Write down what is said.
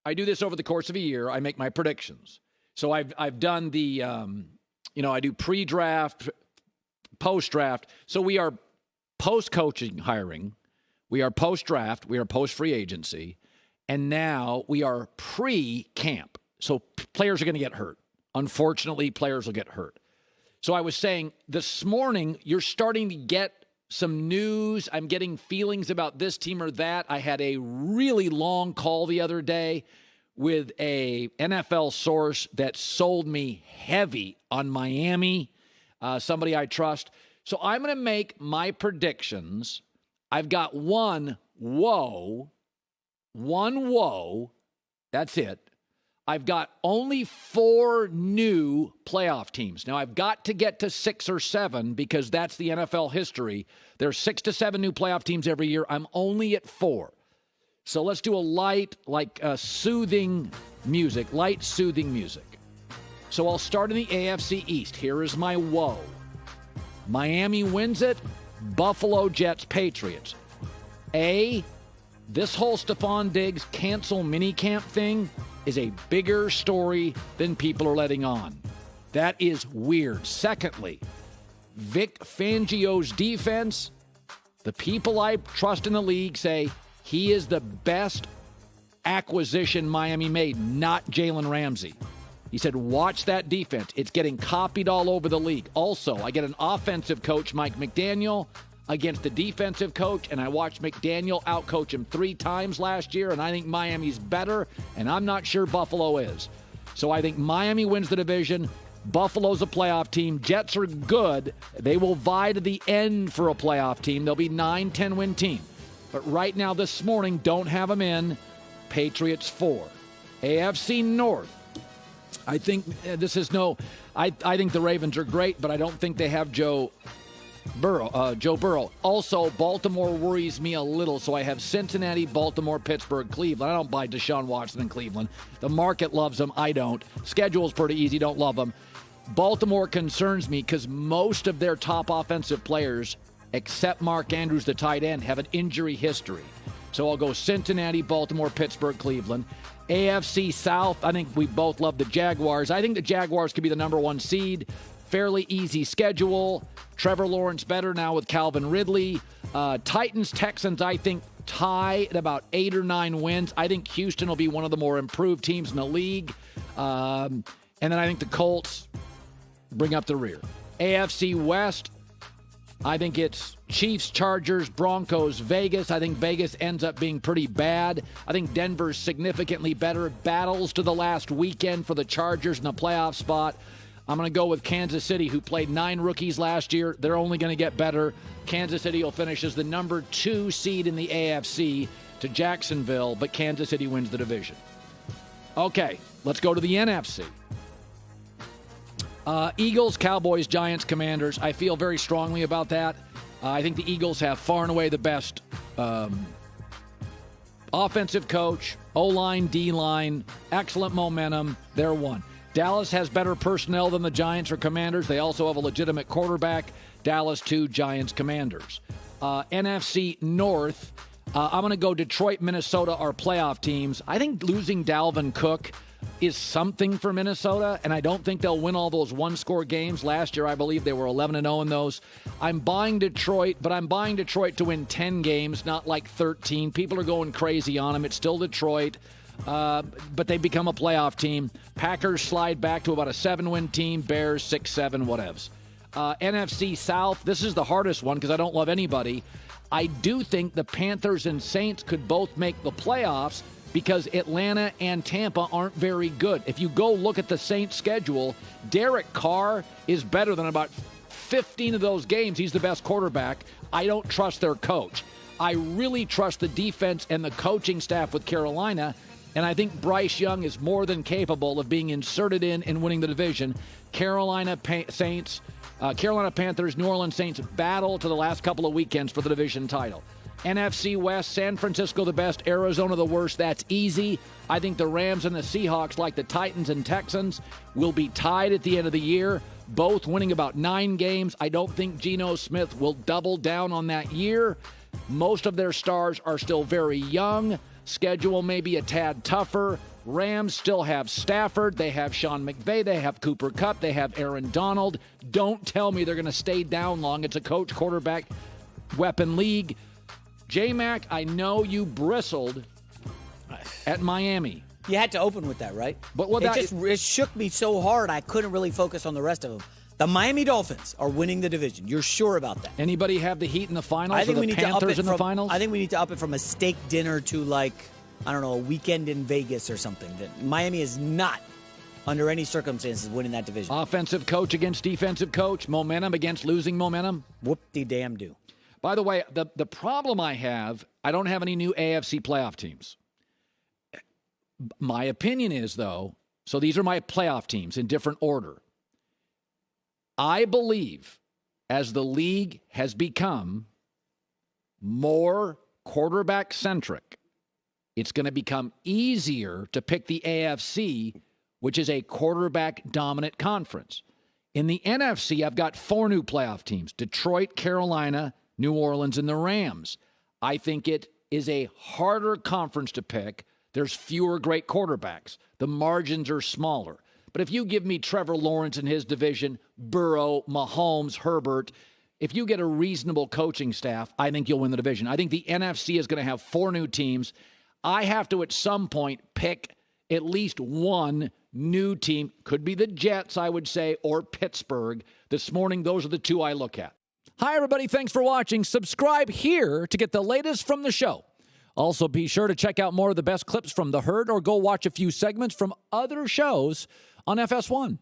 I do this over the course of a year. I make my predictions. So I've done the, I do pre-draft, post-draft. So we are post-coaching hiring. We are post-draft. We are post-free agency. And now we are pre-camp. So players are going to get hurt. Unfortunately, players will get hurt. So I was saying this morning, you're starting to get some news. I'm getting feelings about this team or that. I had a really long call the other day with a NFL source that sold me heavy on Miami, somebody I trust. So I'm going to make my predictions. I've got one woe. That's it. I've got only 4 new playoff teams. Now, I've got to get to 6 or 7 because that's the NFL history. There's 6 to 7 new playoff teams every year. I'm only at 4. So let's do a light, soothing music. So I'll start in the AFC East. Here is my woe. Miami wins it. Buffalo, Jets, Patriots. This whole Stephon Diggs cancel minicamp thing is a bigger story than people are letting on. That is weird. Secondly, Vic Fangio's defense, the people I trust in the league say he is the best acquisition Miami made, not Jalen Ramsey. He said, watch that defense. It's getting copied all over the league. Also, I get an offensive coach, Mike McDaniel, against the defensive coach, and I watched McDaniel outcoach him 3 times last year, and I think Miami's better, and I'm not sure Buffalo is. So I think Miami wins the division. Buffalo's a playoff team. Jets are good. They will vie to the end for a playoff team. They'll be 9-10 win team. But right now, this morning, don't have them in. Patriots 4. AFC North. I think I think the Ravens are great, but I don't think they have Joe Burrow. Also, Baltimore worries me a little, so I have Cincinnati, Baltimore, Pittsburgh, Cleveland. I don't buy Deshaun Watson in Cleveland. The market loves them. I don't. Schedule's pretty easy. Don't love them. Baltimore concerns me because most of their top offensive players, except Mark Andrews, the tight end, have an injury history. So I'll go Cincinnati, Baltimore, Pittsburgh, Cleveland. AFC South, I think we both love the Jaguars. I think the Jaguars could be the number 1 seed. Fairly easy schedule. Trevor Lawrence better now with Calvin Ridley. Titans, Texans, I think tie at about 8 or 9 wins. I think Houston will be one of the more improved teams in the league. And then I think the Colts bring up the rear. AFC West, I think it's Chiefs, Chargers, Broncos, Vegas. I think Vegas ends up being pretty bad. I think Denver's significantly better. Battles to the last weekend for the Chargers in the playoff spot. I'm going to go with Kansas City, who played 9 rookies last year. They're only going to get better. Kansas City will finish as the number 2 seed in the AFC to Jacksonville, but Kansas City wins the division. Okay, let's go to the NFC. Eagles, Cowboys, Giants, Commanders. I feel very strongly about that. I think the Eagles have far and away the best offensive coach, O-line, D-line, excellent momentum. They're 1. Dallas has better personnel than the Giants or Commanders. They also have a legitimate quarterback. Dallas 2, Giants, Commanders. NFC North, I'm going to go Detroit, Minnesota are playoff teams. I think losing Dalvin Cook is something for Minnesota, and I don't think they'll win all those one-score games. Last year, I believe they were 11-0 in those. I'm buying Detroit, but I'm buying Detroit to win 10 games, not like 13. People are going crazy on them. It's still Detroit. But they become a playoff team. Packers slide back to about a 7-win team. Bears 6-7, whatevs. NFC South, this is the hardest one because I don't love anybody. I do think the Panthers and Saints could both make the playoffs because Atlanta and Tampa aren't very good. If you go look at the Saints' schedule, Derek Carr is better than about 15 of those games. He's the best quarterback. I don't trust their coach. I really trust the defense and the coaching staff with Carolina. And I think Bryce Young is more than capable of being inserted in and winning the division. Carolina Panthers, New Orleans Saints battle to the last couple of weekends for the division title. NFC West, San Francisco the best, Arizona the worst. That's easy. I think the Rams and the Seahawks, like the Titans and Texans, will be tied at the end of the year, both winning about 9 games. I don't think Geno Smith will double down on that year. Most of their stars are still very young. Schedule may be a tad tougher. Rams still have Stafford. They have Sean McVay. They have Cooper Kupp. They have Aaron Donald. Don't tell me they're going to stay down long. It's a coach, quarterback, weapon league. J-Mac, I know you bristled at Miami. You had to open with that, right? But it shook me so hard I couldn't really focus on the rest of them. The Miami Dolphins are winning the division. You're sure about that? Anybody have the Heat in the finals? I think we need Panthers in the finals? I think we need to up it from a steak dinner to, like, I don't know, a weekend in Vegas or something. That Miami is not, under any circumstances, winning that division. Offensive coach against defensive coach, momentum against losing momentum. Whoop-de-damn-do. By the way, the problem I don't have any new AFC playoff teams. My opinion is, though, so these are my playoff teams in different order. I believe as the league has become more quarterback-centric, it's going to become easier to pick the AFC, which is a quarterback-dominant conference. In the NFC, I've got 4 new playoff teams: Detroit, Carolina, New Orleans, and the Rams. I think it is a harder conference to pick. There's fewer great quarterbacks. The margins are smaller. But if you give me Trevor Lawrence in his division, Burrow, Mahomes, Herbert, if you get a reasonable coaching staff, I think you'll win the division. I think the NFC is going to have 4 new teams. I have to, at some point, pick at least one new team. Could be the Jets, I would say, or Pittsburgh. This morning, those are the 2 I look at. Hi, everybody. Thanks for watching. Subscribe here to get the latest from the show. Also, be sure to check out more of the best clips from The Herd or go watch a few segments from other shows on FS1.